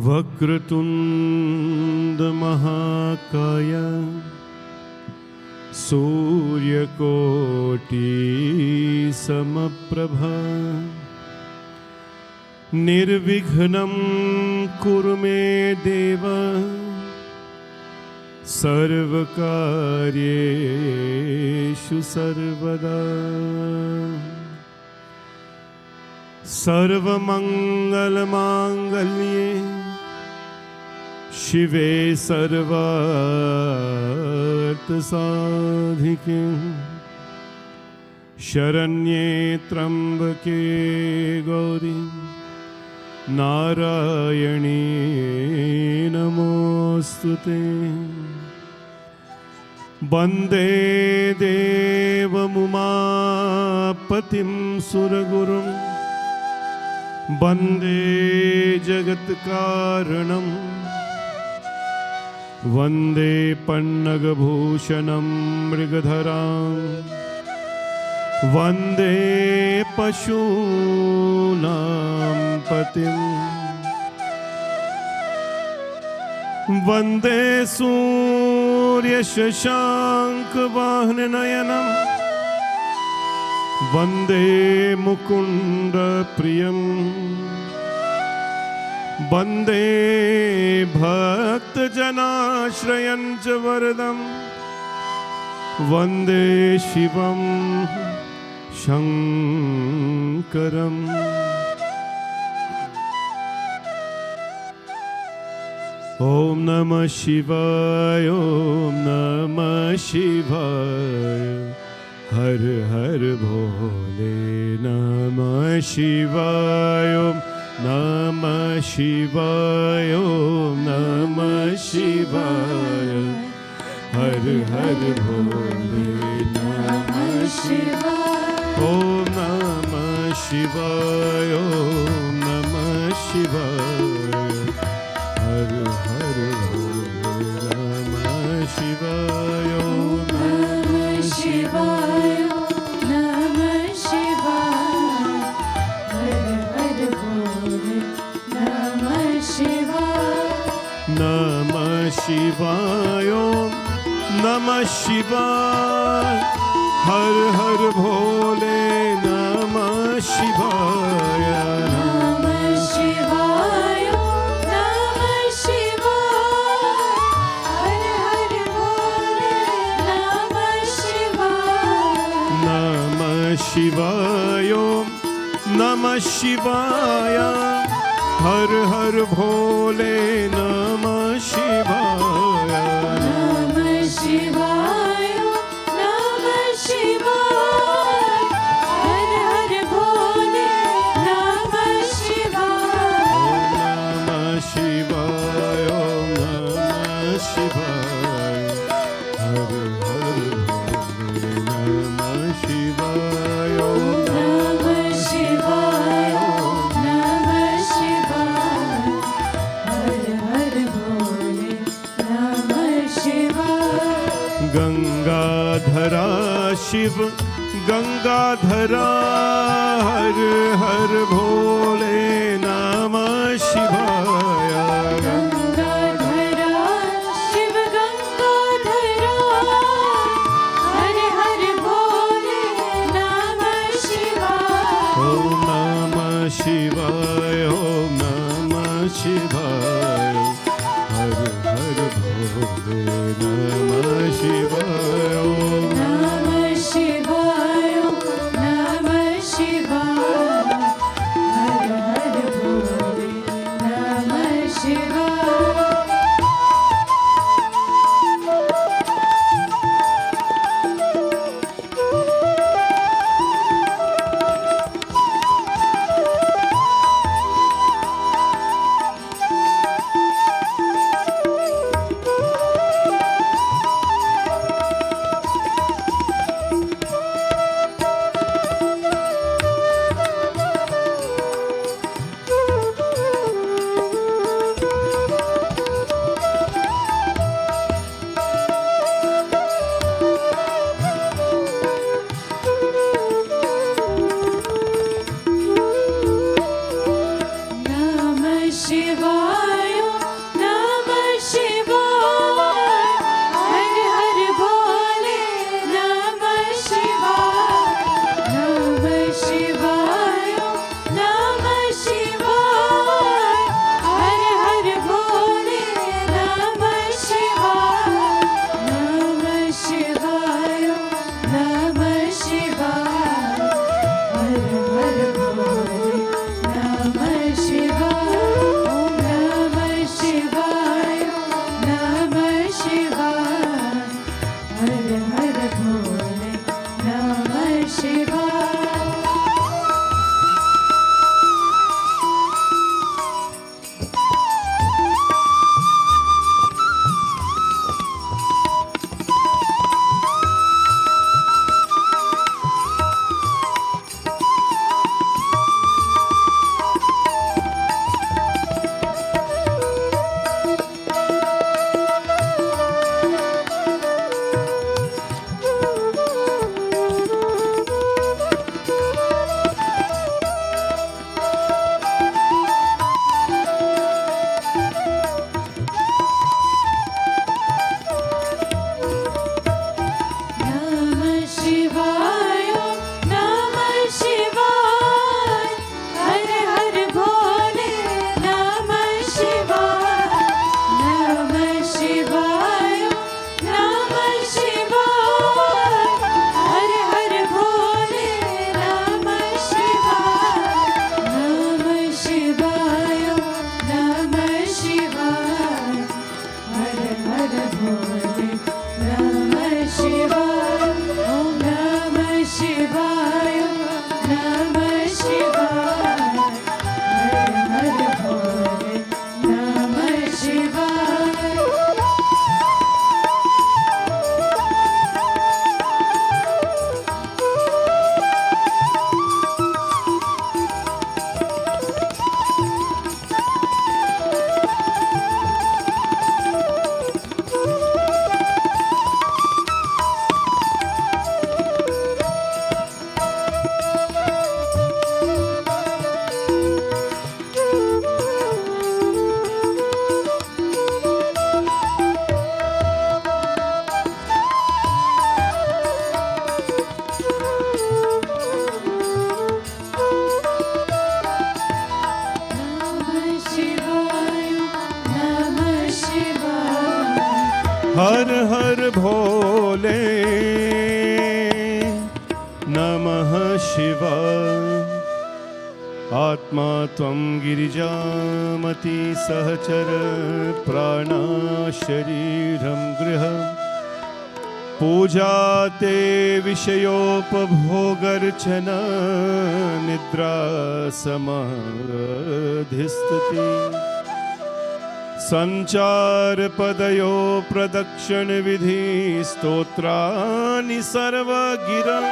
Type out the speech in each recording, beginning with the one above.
वक्रतुंड महाकाय सूर्यकोटि समप्रभा निर्विघ्नं कुरु मे देव सर्वकार्येषु सर्वदा सर्वमंगलमांगल्ये शिवे सर्वार्थसाधिके शरण्ये त्र्यंबके गौरी नारायणी नमोस्तुते वन्दे देवमुमापतिं सुरगुरुं वन्दे जगत्कारणं वन्दे पन्नगभूषणं मृगधरां वन्दे पशूनां पतिं वन्दे सूर्यशशाङ्कवाहननयनं वन्दे मुकुन्दप्रियं वन्दे भक्तजनाश्रयं च वरदं वन्दे शिवं शङ्करम् ॐ नमः शिवाय ॐ नमः शिवाय हर हर भोले नमः शिवाय नमः शिवाय नमः शिवाय हर हर भोले नमः शिवाय ॐ नमः शिवाय नमः शिवाय हर हर भोले नमः शिवाय नमः शिवाय नमः शिवाय हर हर भोले नमः शिवाय नमः शिवाय नमः शिवाय हर हर भोले नमः शिवाय नमः शिवाय नमः शिवाय हर हर भोले नमः शिवाय नमः शिवाय नमः शिवाय हर हर भोले नमः शिवाय नमः शिवाय नमः शिवाय हर हर भोले नमः शिवाय नमः शिवाय नमः शिवाय हर हर भोले नमः शिवाय नमः शिवाय नमः शिवाय हर हर भोले नमः शिवाय गंगाधरा शिव गंगाधरा हर हर भोले नमः शिवाय गंगाधरा शिव गंगाधरा हर हर भोले नमः शिवाय ॐ नमः शिवाय ॐ नमः शिवाय हर हर भोले नमः शिवाय ॐ नमः शिवाय नमः शिवाय हर हर भोले नमः शिवाय शिवाय नमः शिवाय हर हर भोले नमः शिवाय नमः शिवाय नमः शिवाय हर हर भोले नमः शिवाय नमः शिवाय नमः शिवाय हर हर भोले नमः शिवाय ओम नमः शिवाय नमः शिवाय हर हर भोले नमः शिवाय नमः शिवाय नमः शिवाय हर हर भोले नमः शिवाय नमः शिवाय नमः शिवाय हर हर भोले नमः शिवाय नमः शिवाय नमः शिवाय हर हर भोले नमः शिवाय ओम नमः शिवाय नमः शिवाय हर हर भोले नमः शिवाय नमः शिवाय नमः शिवाय हर हर भोले नमः शिवाय आत्मा त्वं गिरिजामति सहचर प्राणा शरीरं गृहम् पूजा ते विषयोपभोगर्चन निद्रा समाधिस्तुति सञ्चारपदयो प्रदक्षिणविधि स्तोत्राणि सर्वगिरम्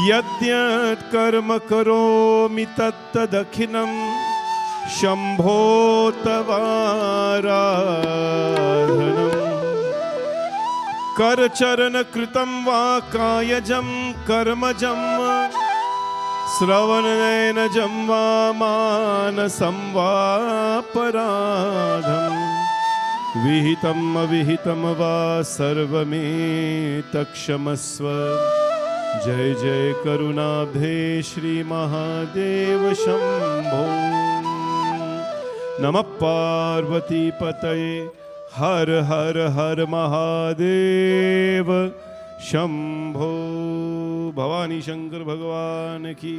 यद्यत् कर्म करोमि तत्तदखिलं शम्भो तवाराधनम् करचरण कृतं वा कायजं कर्मजं श्रवणनयनजं वा मानसं वा पराधम् विहितम् अविहितं वा सर्वमेतत्क्षमस्व जय जय करुणाब्धे श्री महादेव शंभो नमः पार्वती पतये हर हर हर महादेव शंभो भवानी शंकर भगवान की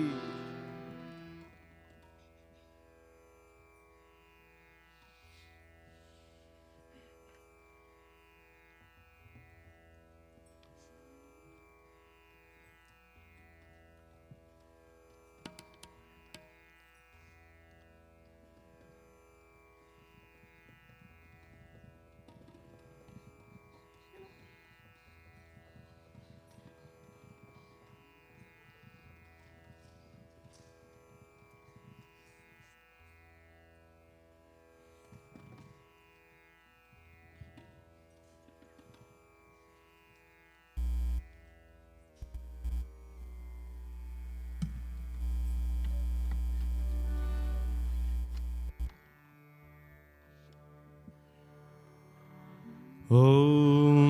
ओम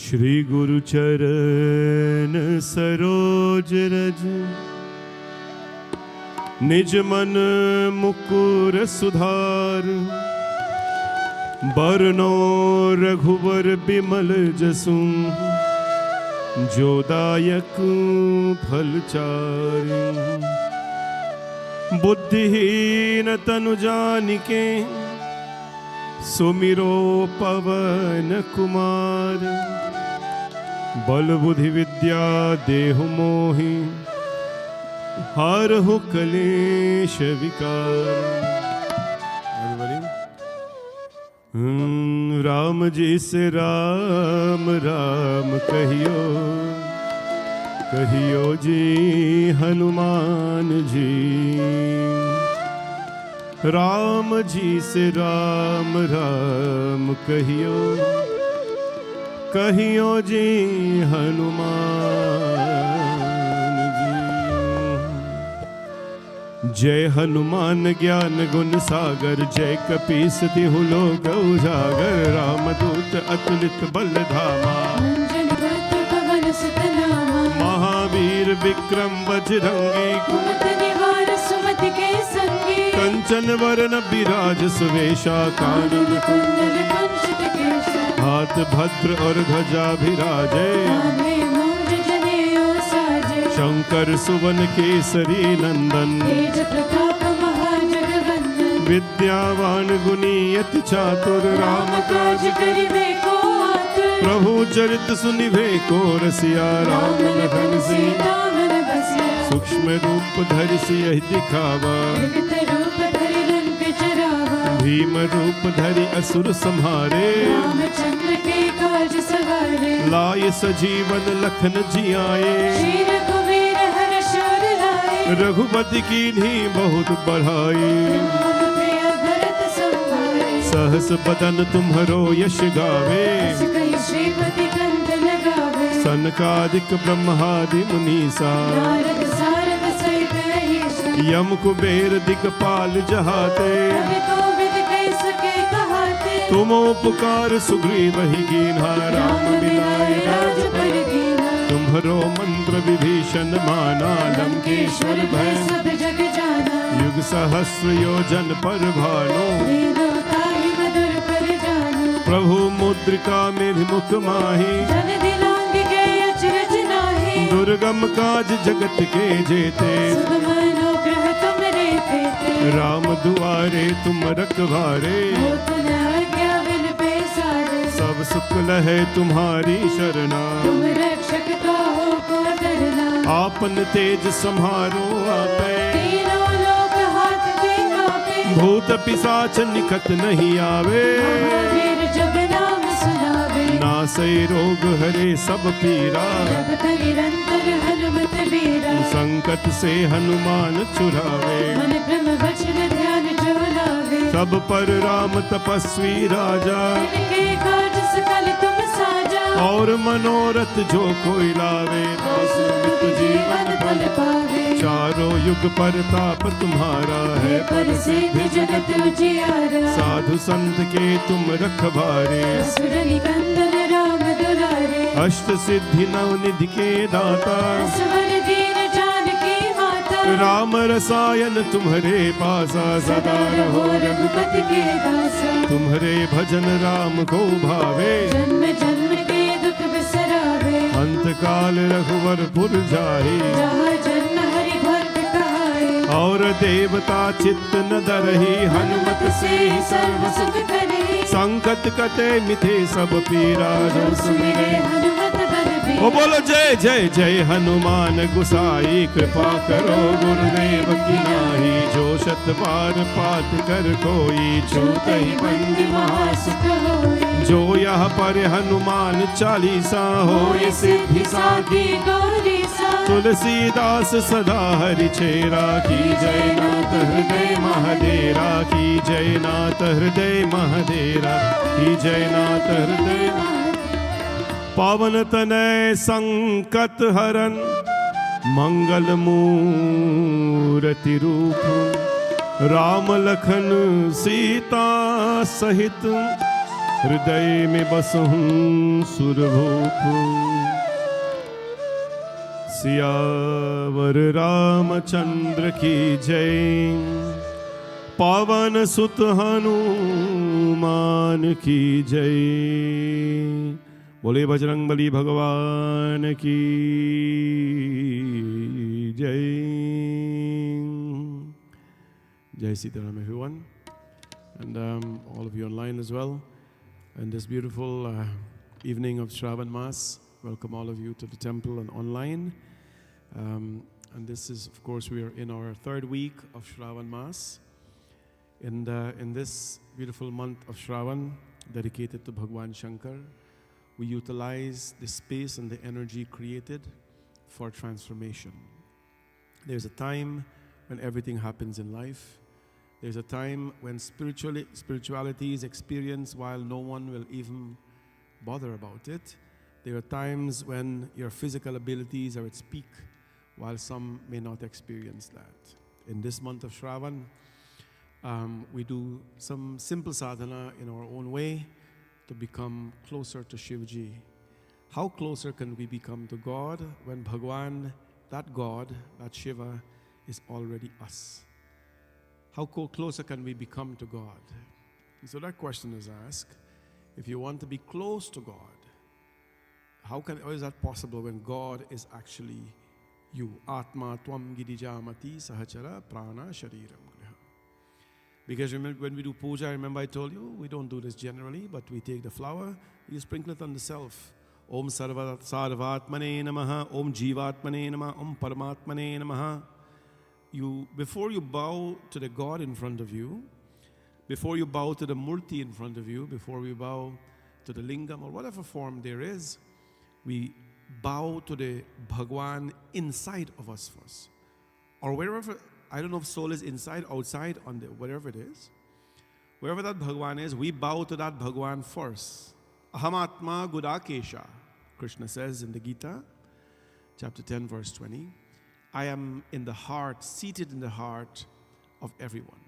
श्री गुरु चरण सरोज रज निज मन मुकुर सुधार बरनो रघुवर बिमल जसु जोदायक फलचारि बुद्धिहीन तनु जानिके सुमिरो पवन कुमार बल बुद्धि विद्या देहु मोहि हरहु कलेश विकार। राम जी से राम राम कहियो कहियो जी हनुमान जी। राम जी से राम राम कहियो कहियो जी हनुमान जी। जय हनुमान ज्ञान गुण सागर जय कपीस तिहु लोक उजागर। रामदूत अतुलित बल धामा महावीर विक्रम बजरंगी कुमति निवार सुमति के संगी। कंचन वरण विराज सुवेशा कानन कुंडल कुंचित केशा। हाथ भद्र और ध्वजा भिराजे कांधे मूंज जनेऊ साजे। शंकर सुवन केसरी नंदन तेज प्रताप महाजगवंदन। विद्यावान गुणी अति चातुर राम काज करिबे को आतुर। प्रभु चरित सुनिभे को रसिया राम लखन सीता मन बसिया। सूक्ष्म रूप धरि सियहि दिखावा विकट रूप धरि लंक जरावा। भीम रूप धरि असुर संहारे रामचंद्र के काज सवारे। लाय सजीवन लखन जियाए श्री रघुवीर हर्ष उर लाए। रघुपति कीन्ही बहुत बढ़ाई मम प्रिय भरत संभारे। सहस बदन तुम्हरो यश गावे अस कहि श्रीपति कंठ लगावे। सनकादिक ब्रह्मादि मुनीसा नारद सारद सहित अहिसा। यम कुबेर दिक्पाल जहाते कवि कोविद कहि सके कहाते। तुम उपकार सुग्रीवहि कीन्हा राम मिलाए राजपद दीना। तुम्हरो मंत्र विभीषण माना लंकेश्वर भय सब जग जाना। युग सहस्र योजन पर भानो दीनो ताहि मधुर पर जानो। प्रभु मुद्रिका मेरि मुख माहि जन दिलांग के अचरज नाहि। दुर्गम काज जगत के जेते सुगम अनुग्रह तुमरे तेते। राम दुआरे तुम रखवारे होत न आज्ञा बिन पैसारे। सब सुख लहे तुम्हारी शरणा तुम रक्षक काहू को डरना। आपन तेज सम्हारो आपे तीनों लोक हाथ दे कापे। भूत पिशाच निकट नहीं आवे महावीर जब नाम सुनावे। नासै रोग हरे सब पीरा जगत निरंतर हनुमत बीरा। संकट से हनुमान छुड़ावे मन क्रम वचन ध्यान जो लावे। सब पर राम तपस्वी राजा तिनके काज सकल तुम साजा। और मनोरथ जो कोई लावे तासु जीवन फल पावे। चारों युग पर ताप तुम्हारा है पर सिद्ध जगत उजियारा। साधु संत के तुम रखवारे असुर निकंदन राम दुलारे। अष्ट सिद्धि नवनिधि के दाता असवर दीन जानकी माता। राम रसायन तुम्हारे पासा सदा रहो रघुपति के दासा। तुम्हारे भजन राम को भावे जन्म जन्म के दुख बिसरावे। अंत काल रघुवर पुर जाहि जहाँ जन्म हरि भक्त कहाए। और देवता चित्त न दरहि हनुमत से ही सर्व सुख करे। संकट कटे मिथे सब पीरा जो सुमिरे हनुमत बल बीरा। ओ बोलो जय जय जय हनुमान गुसाई कृपा करो गुरुदेव की नाही। जो शत बार पाठ कर कोई छूटहि बंदी महासुख होय। जो यह पर हनुमान चालीसा हो होय सिद्धि साखी गौरीसा। तुलसीदास सदा हरि चेरा की जय नाथ हृदय महादेरा की जय नाथ हृदय महादेरा की जय नाथ हृदय पावन तनय संकट हरन मंगल मूर्ति रूप राम लखन सीता सहित हृदय में बसहूँ सुरभूप सियावर रामचंद्र की जय पावन सुत हनुमान की जय बोले बजरंगबली भगवान की जय जय Sitaram everyone and all of you online as well and this beautiful evening of Shraavan Mass. Welcome all of you to the temple and online. And this is, of course, we are in our third week of Shraavan Mass. In this beautiful month of Shraavan, dedicated to Bhagwan Shankar, we utilize the space and the energy created for transformation. There's a time when everything happens in life. There's a time when spirituality is experienced while no one will even bother about it. There are times when your physical abilities are at peak, while some may not experience that. In this month of Shraavan, we do some simple sadhana in our own way to become closer to Shivji. How closer can we become to God when Bhagwan, that God, that Shiva, is already us? How closer can we become to God? And so that question is asked. If you want to be close to God, how is that possible when God is actually you? Atma tvam gidijamati sahachara prana shariram griha. Because remember, when we do puja, remember I told you, we don't do this generally, but we take the flower, you sprinkle it on the self. Om sarvatmane namaha, Om jivatmane namaha, Om paramatmane namaha. Before you bow to the God in front of you, before you bow to the Murti in front of you, before we bow to the Lingam or whatever form there is, we bow to the Bhagwan inside of us first. Or wherever, I don't know if soul is inside, outside, on the whatever it is. Wherever that Bhagwan is, we bow to that Bhagwan first. Ahamatma Gudakesha, Krishna says in the Gita, chapter 10, verse 20. I am in the heart, seated in the heart of everyone.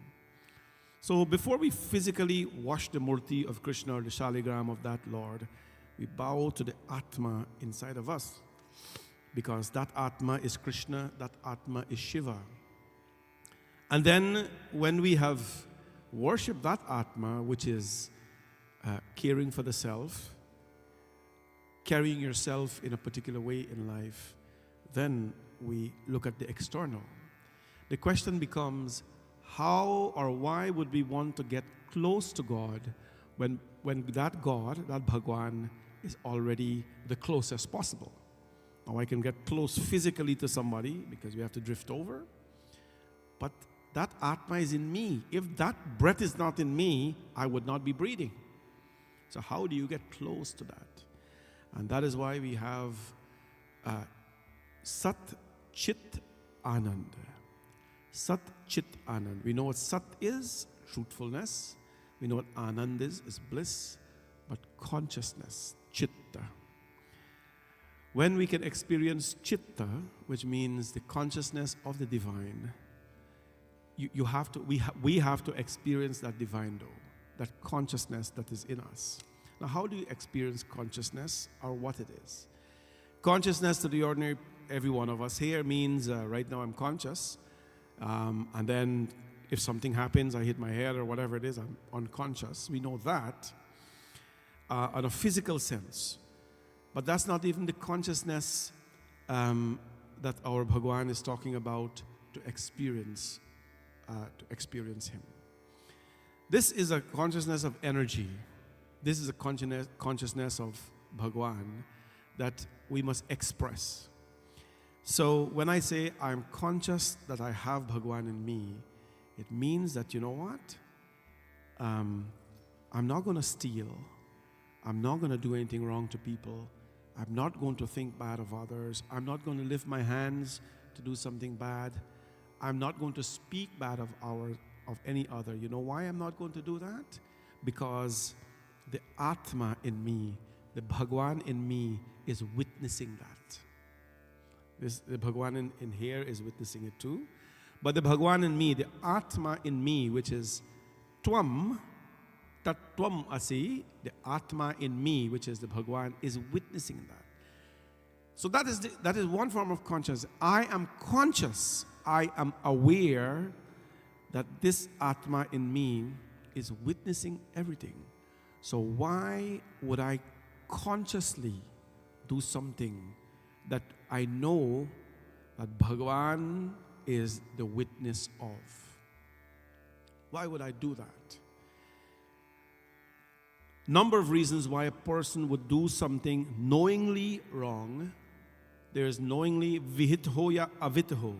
So before we physically wash the Murti of Krishna or the Shaligram of that Lord, we bow to the Atma inside of us. Because that Atma is Krishna, that Atma is Shiva. And then when we have worshipped that Atma, which is caring for the self, carrying yourself in a particular way in life, then we look at the external. The question becomes, how or why would we want to get close to God when that God, that Bhagwan, is already the closest possible? Now I can get close physically to somebody because we have to drift over, but that Atma is in me. If that breath is not in me, I would not be breathing. So how do you get close to that? And that is why we have Sat Chit Anand. Sat Chit Anand. We know what Sat is, truthfulness. We know what Anand is bliss. But consciousness, Chitta. When we can experience Chitta, which means the consciousness of the divine, we have to experience that divine though, that consciousness that is in us. Now how do you experience consciousness or what it is? Consciousness to the ordinary, every one of us here means right now I'm conscious, and then if something happens, I hit my head or whatever it is, I'm unconscious. We know that on a physical sense. But that's not even the consciousness that our Bhagwan is talking about to experience Him. This is a consciousness of energy. This is a consciousness of Bhagwan that we must express. So when I say I'm conscious that I have Bhagwan in me, it means that, you know what? I'm not going to steal. I'm not going to do anything wrong to people. I'm not going to think bad of others. I'm not going to lift my hands to do something bad. I'm not going to speak bad of any other. You know why I'm not going to do that? Because the Atma in me, the Bhagwan in me is witnessing that. The Bhagwan in here is witnessing it too. But the Bhagwan in me, the Atma in me, which is Tvam, Tattvam Asi, the Atma in me, which is the Bhagwan, is witnessing that. So that is one form of consciousness. I am conscious. I am aware that this Atma in me is witnessing everything. So why would I consciously do something that I know that Bhagwan is the witness of? Why would I do that? Number of reasons why a person would do something knowingly wrong. There is knowingly vihitho ya avitho.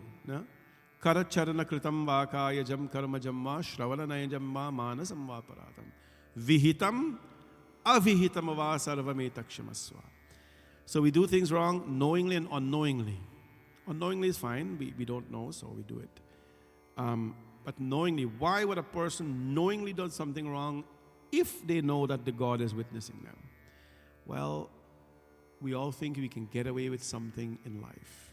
Kara charana kritam vakaya jam karma jamma shravana nayajam va manasam va paratam. Vihitam avihitam va sarvame takshamasva. So we do things wrong knowingly and unknowingly. Unknowingly is fine. We don't know, so we do it. But knowingly, why would a person knowingly do something wrong if they know that the God is witnessing them? Well, we all think we can get away with something in life.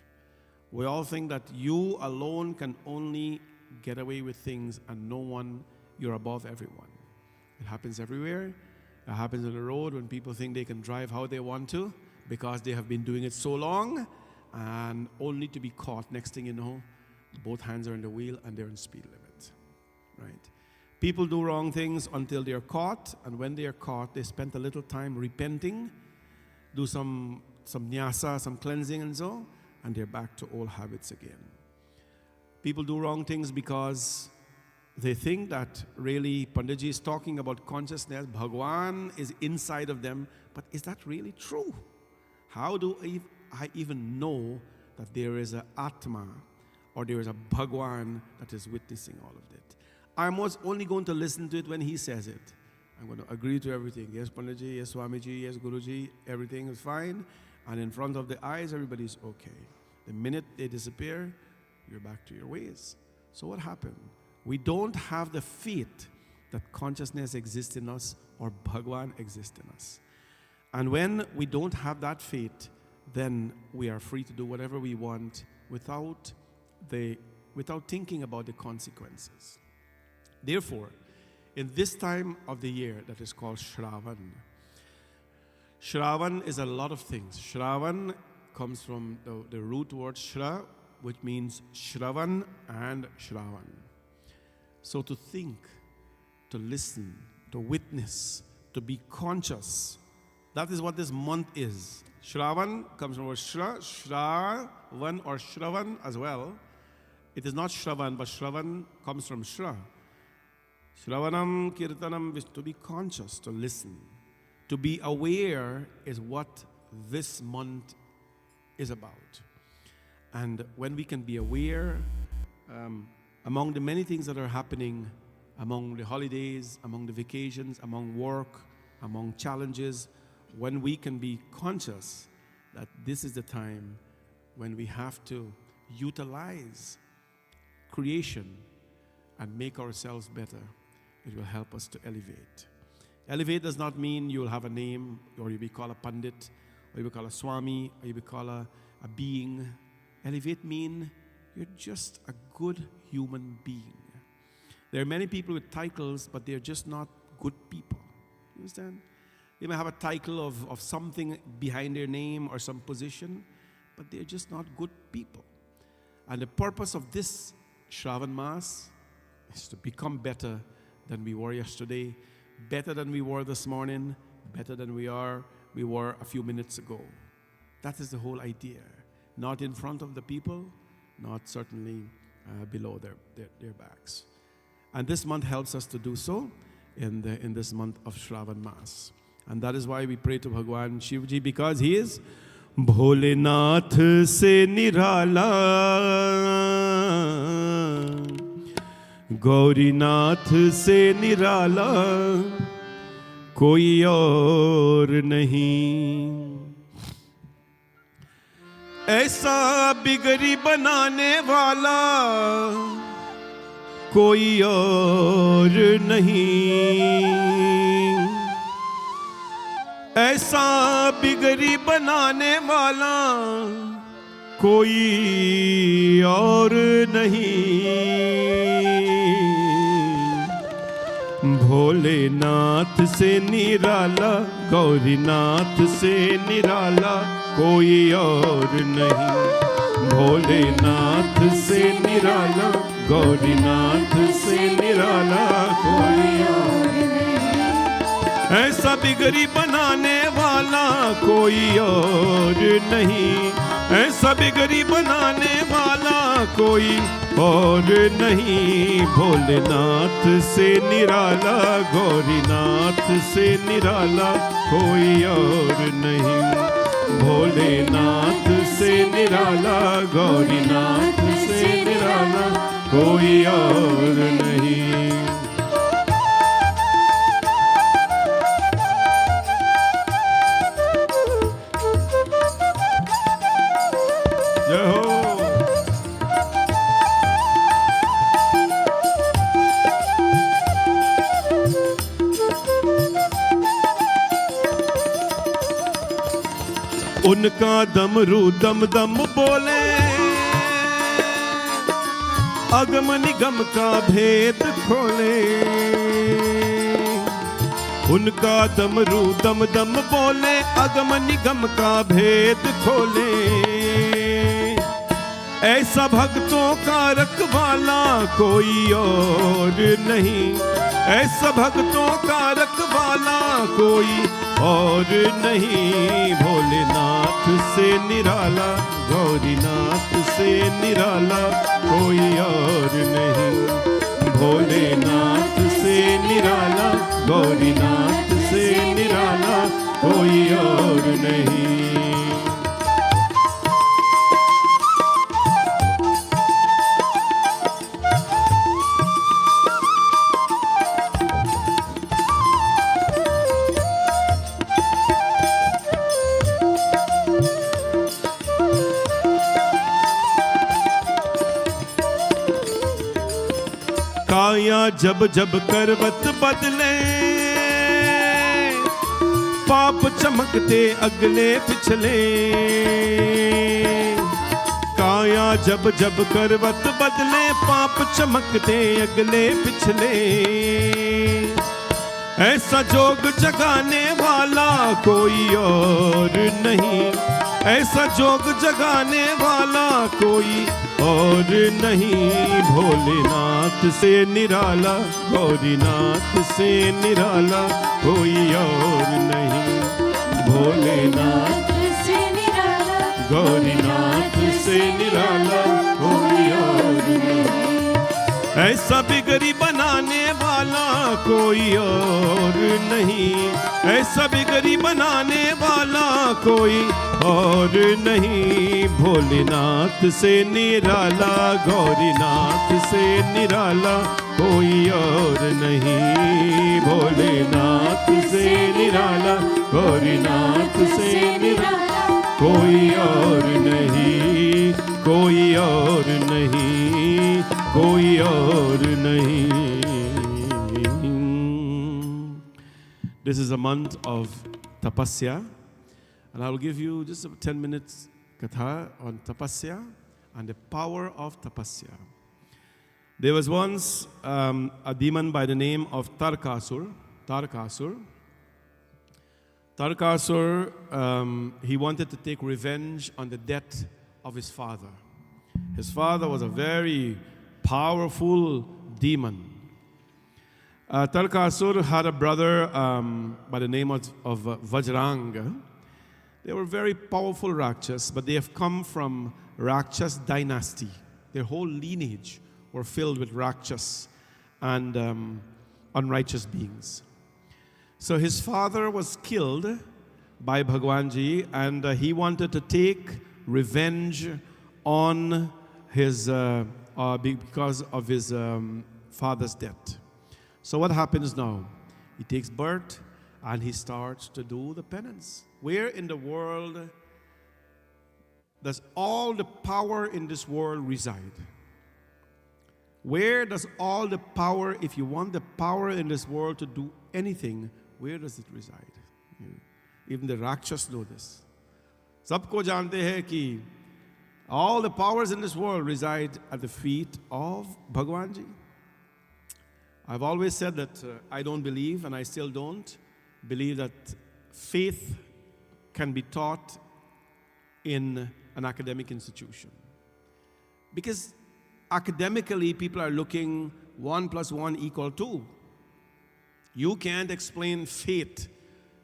We all think that you alone can only get away with things and no one, you're above everyone. It happens everywhere. It happens on the road when people think they can drive how they want to because they have been doing it so long, and only to be caught. Next thing you know, both hands are on the wheel and they're in speed limit, right? People do wrong things until they're caught, and when they are caught, they spend a little time repenting, do some nyasa, some cleansing and so, and they're back to old habits again. People do wrong things because they think that really Panditji is talking about consciousness, Bhagwan is inside of them, but is that really true? How do I even know that there is an Atma or there is a Bhagwan that is witnessing all of it? I'm only going to listen to it when he says it. I'm going to agree to everything. Yes, Panditji, yes, Swamiji, yes, Guruji, everything is fine. And in front of the eyes, everybody's okay. The minute they disappear, you're back to your ways. So what happened? We don't have the faith that consciousness exists in us or Bhagwan exists in us. And when we don't have that faith, then we are free to do whatever we want without thinking about the consequences. Therefore, in this time of the year that is called Shraavan, Shraavan is a lot of things. Shraavan comes from the root word Shra, which means Shraavan and Shraavan. So to think, to listen, to witness, to be conscious, that is what this month is. Shraavan comes from the word Shra, Shraavan or Shraavan as well. It is not Shraavan, but Shraavan comes from Shra. Shraavanam kirtanam is to be conscious, to listen. To be aware is what this month is about. And when we can be aware, among the many things that are happening, among the holidays, among the vacations, among work, among challenges, when we can be conscious that this is the time when we have to utilize creation and make ourselves better, it will help us to elevate. Elevate does not mean you will have a name, or you'll be called a pandit, or you'll be called a swami, or you'll be called a being. Elevate means you're just a good human being. There are many people with titles, but they're just not good people. You understand? They may have a title of something behind their name or some position, but they're just not good people. And the purpose of this Shraavan Mass is to become better than we were yesterday, better than we were this morning, better than we were a few minutes ago. That is the whole idea. Not in front of the people, not certainly below their backs. And this month helps us to do so in this month of Shraavan Mass. And that is why we pray to Bhagwan Shivji, because he is Bholenath se nirala, Gaurinath se nirala, koi aur nahi. ऐसा बिगड़ी बनाने वाला कोई और नहीं, ऐसा बिगड़ी बनाने वाला कोई और नहीं। भोलेनाथ से निराला, गौरीनाथ से निराला कोई और नहीं। भोलेनाथ से निराला, गौरीनाथ से निराला कोई और नहीं। ऐसा बिगड़ी बनाने वाला कोई और नहीं, ऐसा बिगड़ी बनाने वाला कोई और नहीं। भोलेनाथ से निराला, गौरीनाथ से निराला कोई और नहीं। भोलेनाथ से निराला, गौरीनाथ से निराला कोई और नहीं। जय हो। उनका डमरू दम दम बोले, अगम निगम का भेद खोले। उनका डमरू दम दम बोले, अगम निगम का भेद खोले। ऐसा भक्तों का रखवाला कोई और नहीं, ऐसा भक्तों का रखवाला कोई और नहीं। भोलेनाथ से निराला, गौरीनाथ से निराला कोई और नहीं। भोलेनाथ से निराला, गौरीनाथ से निराला कोई और नहीं। काया जब जब करवत बदले, पाप चमकते अगले पिछले। काया जब जब करवत बदले, पाप चमकते अगले पिछले। ऐसा जोग जगाने वाला कोई और नहीं, ऐसा जोग जगाने वाला कोई और नहीं। भोलेनाथ से निराला, गौरीनाथ से निराला कोई और नहीं। भोलेनाथ से निराला, गौरीनाथ से निराला कोई और नहीं। ऐसा बिगड़ी बनाने वाला कोई और नहीं, ऐसा बिगड़ी बनाने वाला कोई और नहीं। भोलेनाथ से निराला, गौरीनाथ से निराला कोई और नहीं। भोलेनाथ से निराला, गौरीनाथ से निराला कोई और नहीं, कोई और नहीं, कोई और नहीं। This is a month of tapasya, and I will give you just 10 minutes katha on tapasya and the power of tapasya. There was once a demon by the name of Tarkasur. Tarkasur, he wanted to take revenge on the death of his father. His father was a very powerful demon. Tarkasur had a brother by the name of Vajranga. They were very powerful Rakshas, but they have come from Rakshas dynasty. Their whole lineage were filled with Rakshas and unrighteous beings. So his father was killed by Bhagwanji, and he wanted to take revenge on his because of his father's death. So what happens now? He takes birth and he starts to do the penance. Where in the world does all the power in this world reside? Where does all the power, if you want the power in this world to do anything, where does it reside? Even the Rakshas know this. Sabko jante hai ki all the powers in this world reside at the feet of Bhagwanji. I've always said that I don't believe, and I still don't believe, that faith can be taught in an academic institution. Because academically, people are looking 1 + 1 = 2. You can't explain faith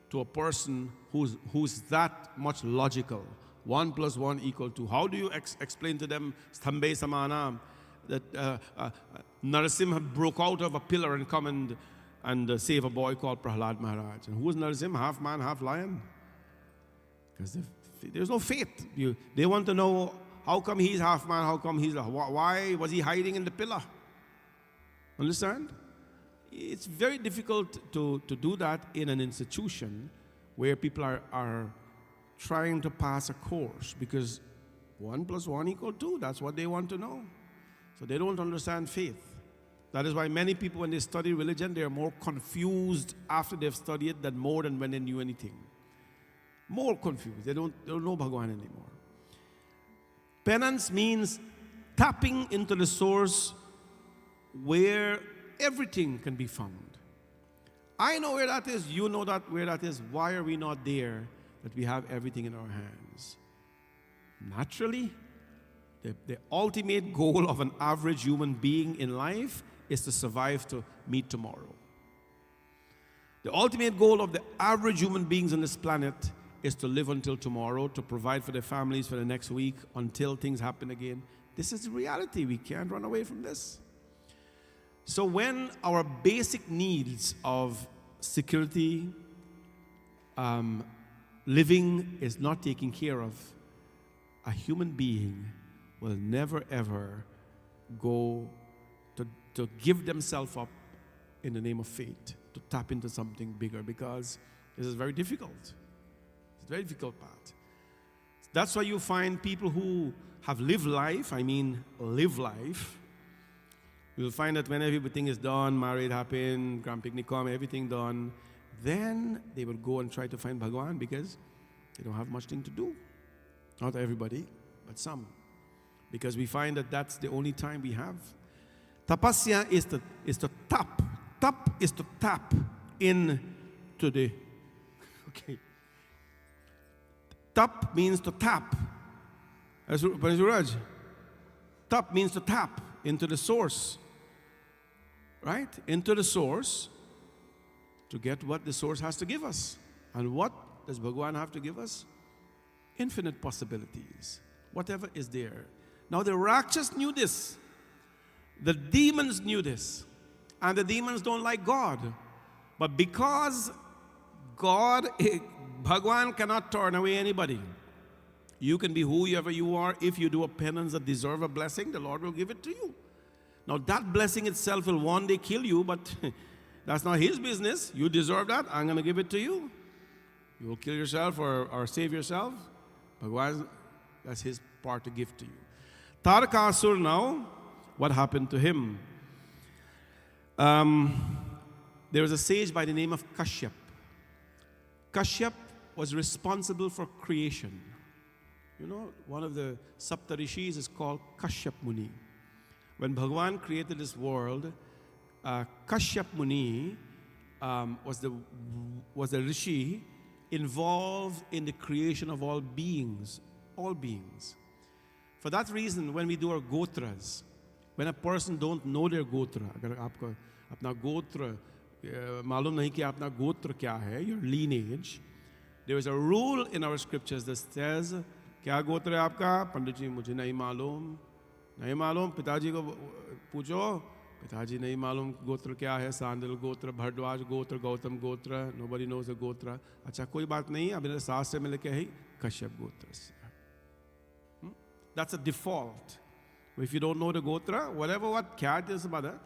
to a person who's that much logical. 1 + 1 = 2. How do you explain to them Sthambe Samana, that Narasimha broke out of a pillar and come and save a boy called Prahlad Maharaj? And who is Narasimha? Half man, half lion? Because there's no faith. They want to know, how come he's half man, how come he's... Why was he hiding in the pillar? Understand? It's very difficult to do that in an institution where people are trying to pass a course, because 1 + 1 = 2. That's what they want to know. So they don't understand faith. That is why many people, when they study religion, they are more confused after they've studied it than when they knew anything. More confused. They don't know Bhagwan anymore. Penance means tapping into the source where everything can be found. I know where that is. You know where that is. Why are we not there, that we have everything in our hands? Naturally, the ultimate goal of an average human being in life is to survive to meet tomorrow. The ultimate goal of the average human beings on this planet is to live until tomorrow, to provide for their families for the next week until things happen again. This is the reality. We can't run away from this. So when our basic needs of security, living is not taken care of, a human being will never ever go to give themselves up in the name of faith, to tap into something bigger, because this is very difficult. It's a very difficult part. That's why you find people who have lived life, you'll find that when everything is done, married happened, grand picnic come, everything done, then they will go and try to find Bhagwan, because they don't have much thing to do. Not everybody, but some. Because we find that that's the only time we have. Tapasya is to tap. Tap is to tap into the... Okay. Tap means to tap. Tap means to tap into the source. Right? Into the source to get what the source has to give us. And what does Bhagwan have to give us? Infinite possibilities. Whatever is there. Now the Rakshas knew this. The demons knew this. And the demons don't like God. But because Bhagwan cannot turn away anybody. You can be whoever you are. If you do a penance that deserve a blessing, the Lord will give it to you. Now that blessing itself will one day kill you, but that's not His business. You deserve that. I'm going to give it to you. You will kill yourself or save yourself. Bhagwan, that's His part to give to you. Tarakasur now, what happened to him? There was a sage by the name of Kashyap. Kashyap was responsible for creation. You know, one of the Saptarishis is called Kashyap Muni. When Bhagwan created this world, Kashyap Muni was the rishi involved in the creation of all beings. All beings. For that reason, when we do our gotras, when a person don't know their gotra, अगर आपका अपना गोत्र मालूम नहीं कि अपना गोत्र क्या है, your lineage, there is a rule in our scriptures that says, क्या गोत्र है आपका? पंडित जी मुझे नहीं मालूम, पिताजी को पूछो, पिताजी नहीं मालूम गोत्र क्या है, सांडिल गोत्र, भरद्वाज गोत्र, गौतम गोत्र, nobody knows the gotra. अच्छा कोई बात नहीं, अब मेरे शास्त्र में लिखे है कश्यप गोत्र से. That's a default. If you don't know the gotra, whatever what cat is about,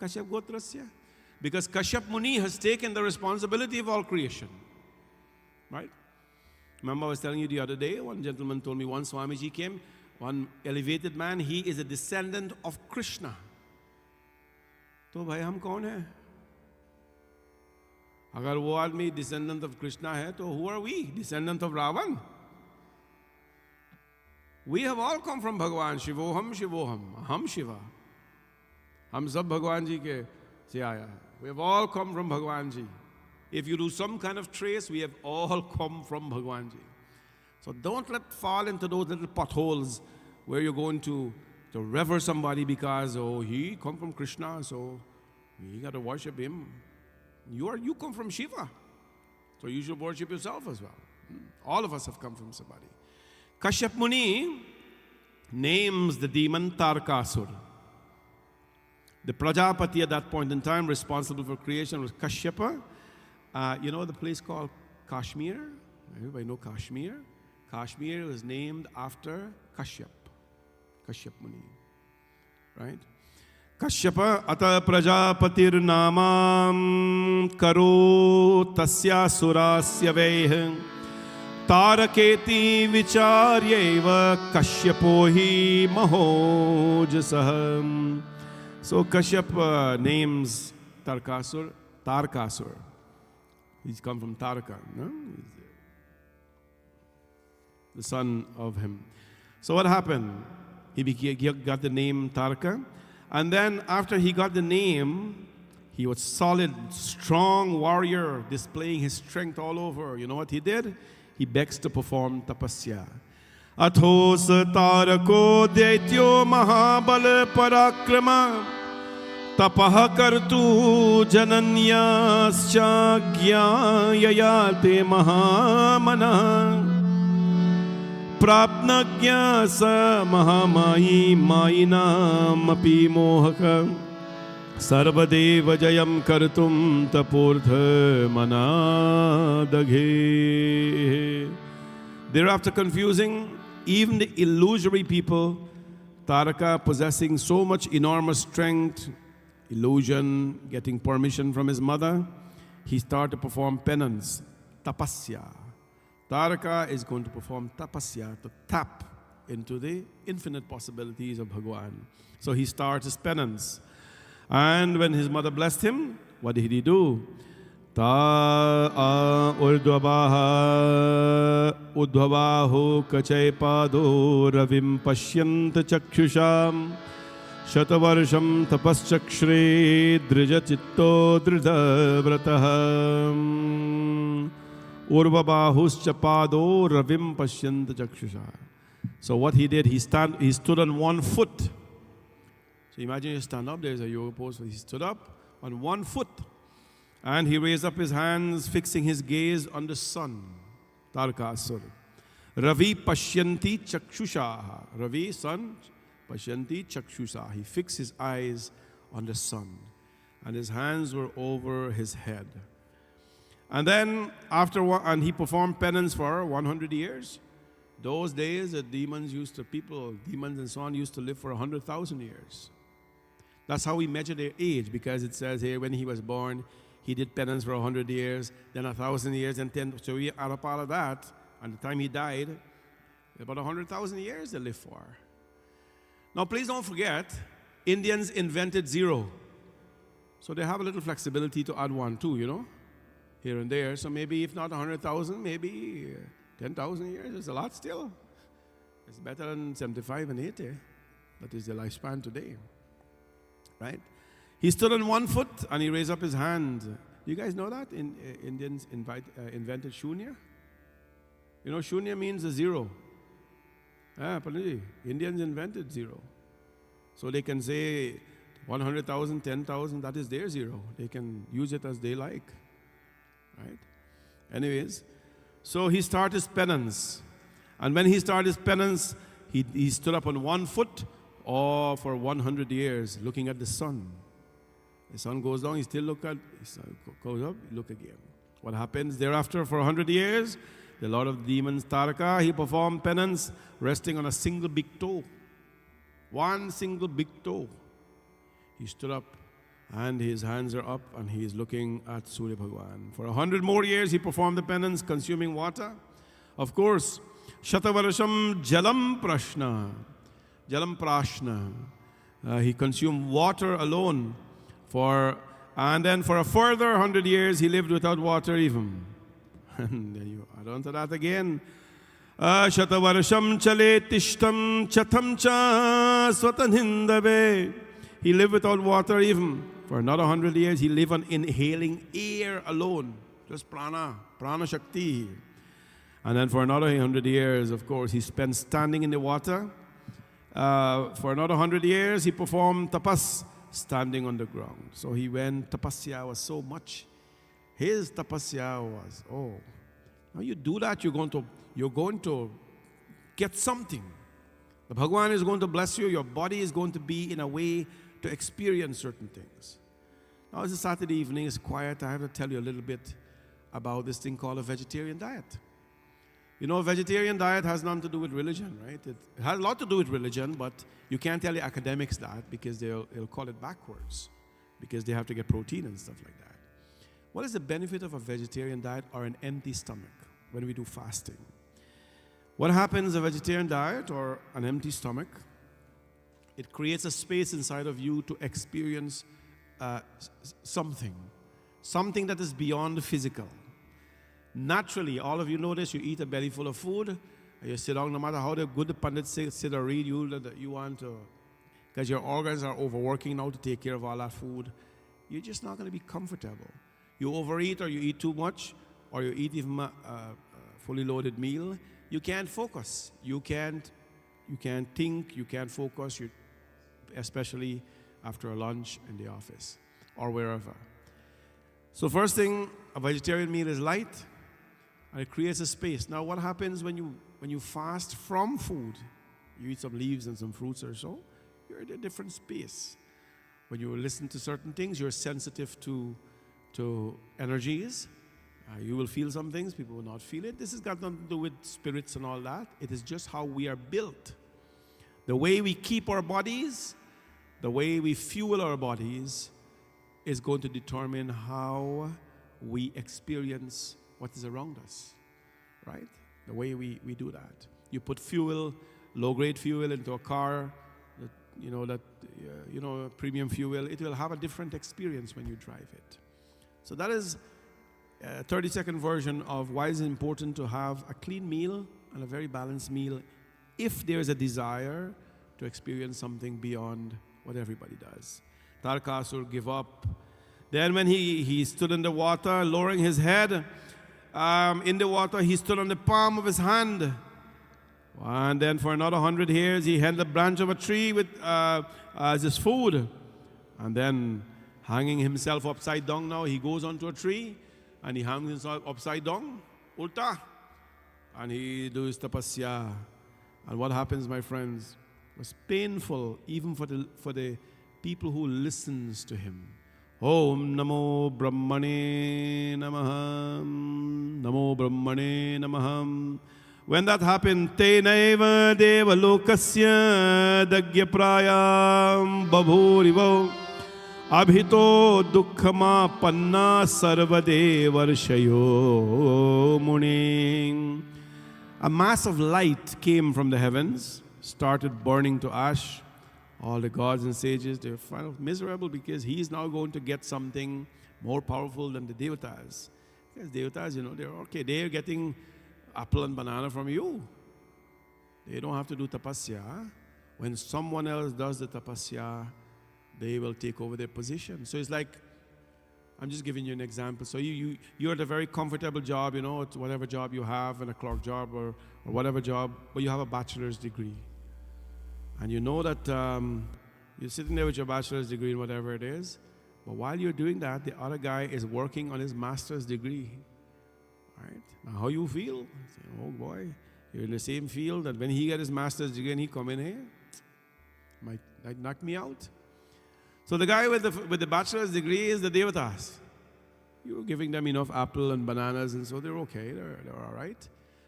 Kashyap gotrasya. Because Kashyap Muni has taken the responsibility of all creation. Right? Remember I was telling you the other day, one gentleman told me, one Swamiji came, one elevated man, he is a descendant of Krishna. तो भाई हम कौन हैं? अगर वो आदमी descendant of Krishna है, तो who are we? Descendant of Ravan? We have all come from Bhagwan. Shivoham, Shivoham. Ham Shiva. हम सब भगवान जी के Yeah. We have all come from Bhagwanji. If you do some kind of trace, we have all come from Bhagwanji. So don't fall into those little potholes where you're going to revere somebody because, oh, he come from Krishna, so you got to worship him. You come from Shiva, so you should worship yourself as well. All of us have come from somebody. Kashyap Muni names the demon Tarkasur. The Prajapati at that point in time responsible for creation was Kashyapa. You know the place called Kashmir? Everybody know Kashmir? Kashmir was named after Kashyap Muni. Right? Kashyapa ata prajapatir namam karo tasya surasya veh taraketi vicharyeva kashyapo hi mahojasah. So Kashyap names Tarkasur. He's come from Tarka, no? The son of him. So what happened? He got the name Tarka. And then after he got the name, he was solid, strong warrior, displaying his strength all over. You know what he did? He begs to perform tapasya. Athos tarako daityo mahabal parakrama tapah kartu jananyascha gyayate mahamana prapnagya sa mahamayi mayinam api mohaka sarvadeva jayam kartum tapurtha manadaghe. Thereafter confusing even the illusory people, Taraka possessing so much enormous strength, illusion, getting permission from his mother, he started to perform penance, tapasya. Taraka is going to perform tapasya to tap into the infinite possibilities of Bhagwan. So he starts his penance. And when his mother blessed him, what did he do? Ta udhavaho kachay pado ravim pashyant chakshusham shatavarsham tapaschakshre drija chitto drida vrataham urvabahuscha pado ravim pashyant chakshusha. So what he did, he stood on one foot. So imagine you stand up, there's a yoga pose, he stood up on one foot. And he raised up his hands, fixing his gaze on the sun. Tarkasur. Ravi pashyanti chakshusha. Ravi, sun, pashyanti chakshusha. He fixed his eyes on the sun. And his hands were over his head. And then, and he performed penance for 100 years. Those days, the demons and so on used to live for 100,000 years. That's how we measure their age, because it says here when he was born, he did penance for 100 years, then 1,000 years, and 10. So we add up all of that, and the time he died, about 100,000 years they lived for. Now, please don't forget, Indians invented zero. So they have a little flexibility to add one too, here and there. So maybe if not 100,000, maybe 10,000 years. It's a lot still. It's better than 75 and 80. That is the lifespan today, right? He stood on one foot and he raised up his hand. You guys know that? Indians invented shunya. Shunya means a zero. Indians invented zero. So they can say 100,000, 10,000, that is their zero. They can use it as they like. Right? Anyways, so he started his penance. And when he started his penance, he stood up on one foot for 100 years looking at the sun. The sun goes down, he still look at, the sun goes up, look again. What happens thereafter for 100 years? The Lord of Demons, Taraka, he performed penance resting on a single big toe. One single big toe. He stood up and his hands are up and he is looking at Surya Bhagwan. For 100 more years he performed the penance, consuming water. Of course, Shatavarasham Jalam Prashna. He consumed water alone. And then for a further 100 years, he lived without water even. And then you add on to that again. Shatavarsham chale tishtam chatam cha swatanhindave. He lived without water even For another 100 years, he lived on inhaling air alone. Just prana shakti. And then for another 100 years, of course, he spent standing in the water. For another 100 years, he performed tapas, standing on the ground. So he went, tapasya was so much. His tapasya was, now you do that, you're going to get something. The Bhagwan is going to bless you. Your body is going to be in a way to experience certain things. Now it's a Saturday evening, it's quiet. I have to tell you a little bit about this thing called a vegetarian diet. You know, a vegetarian diet has nothing to do with religion, right? It has a lot to do with religion, but you can't tell the academics that because they'll call it backwards because they have to get protein and stuff like that. What is the benefit of a vegetarian diet or an empty stomach when we do fasting? What happens a vegetarian diet or an empty stomach? It creates a space inside of you to experience something that is beyond the physical. Naturally, all of you know this, you eat a belly full of food, and you sit down, no matter how good the pundits sit or read you want to, because your organs are overworking now to take care of all that food, you're just not going to be comfortable. You overeat or you eat too much, or you eat even a fully loaded meal, you can't focus. You can't think, you can't focus, especially after a lunch in the office or wherever. So first thing, a vegetarian meal is light, and it creates a space. Now what happens when you fast from food? You eat some leaves and some fruits or so, you're in a different space. When you listen to certain things, you're sensitive to energies. You will feel some things, people will not feel it. This has got nothing to do with spirits and all that. It is just how we are built. The way we keep our bodies, the way we fuel our bodies is going to determine how we experience what is around us, right? The way we do that. You put fuel, low-grade fuel into a car, premium fuel, it will have a different experience when you drive it. So that is a 30-second version of why it's important to have a clean meal and a very balanced meal if there is a desire to experience something beyond what everybody does. Tarakasur gave up. Then when he stood in the water, lowering his head in the water, he stood on the palm of his hand. And then for another 100 years, he held the branch of a tree as his food. And then hanging himself upside down now, he goes onto a tree and he hangs himself upside down, ulta, and he does tapasya. And what happens, my friends? It was painful even for the people who listens to him. Om Namo Brahmane Namaham, Namo Brahmane Namaham. When that happened, Te Naiva Deva Lokasya Dagya Prayam Babhurivo Abhito Dukkhama Panna Sarvade Varshayo Muni. A mass of light came from the heavens, started burning to ash. All the gods and sages, they're kind of miserable because he's now going to get something more powerful than the devatas. Because devatas, they're getting apple and banana from you. They don't have to do tapasya. When someone else does the tapasya, they will take over their position. So it's like, I'm just giving you an example. So you're at a very comfortable job, it's whatever job you have, and a clerk job or whatever job, but you have a bachelor's degree. And you know that you're sitting there with your bachelor's degree in whatever it is, but while you're doing that, the other guy is working on his master's degree. Right? Now how you feel? Say, oh boy, you're in the same field, and when he get his master's degree and he come in here, might knock me out. So the guy with the bachelor's degree is the devatas. You're giving them enough apple and bananas, and so they're okay, they're all right.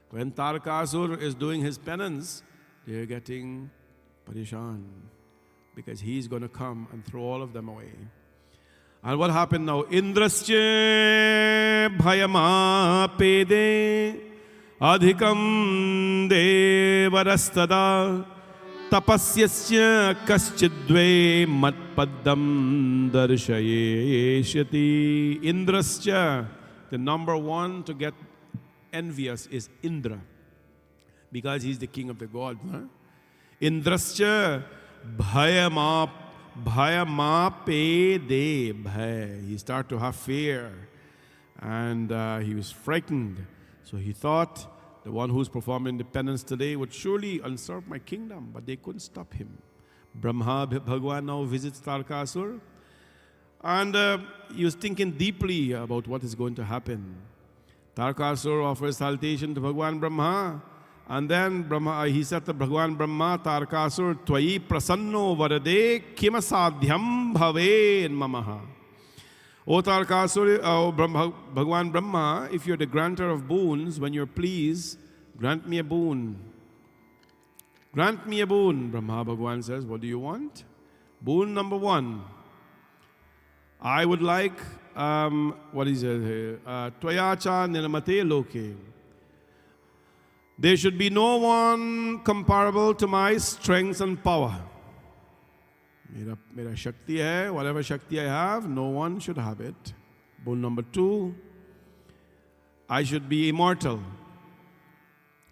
When Tarakasur is doing his penance, they're getting parishan, because he's going to come and throw all of them away. And what happened now? Indrasche bhayama pede adhikam devarastada tapasyasya kaschidve matpaddam darshayeshyati. Indrascha, the number one to get envious is Indra, because he's the king of the gods. Indrascha bhayama Bhaya ma pe de bhay. He started to have fear. And he was frightened. So he thought the one who's performing the penance today would surely usurp my kingdom. But they couldn't stop him. Brahma Bhagwan now visits Tarkasur. And he was thinking deeply about what is going to happen. Tarkasur offers salutation to Bhagwan Brahma. And then he said to Bhagwan Brahma, Tarkasur, Twayi prasanno varade kimasadhyam bhaven mamaha. O Tarkasur, Bhagwan Brahma, if you're the granter of boons, when you're pleased, grant me a boon. Grant me a boon. Brahma Bhagwan says, what do you want? Boon number 1. I would like, what is it here? Tvayacha niramate loke. There should be no one comparable to my strength and power. Mera shakti hai, whatever shakti I have, no one should have it. Boon number 2, I should be immortal.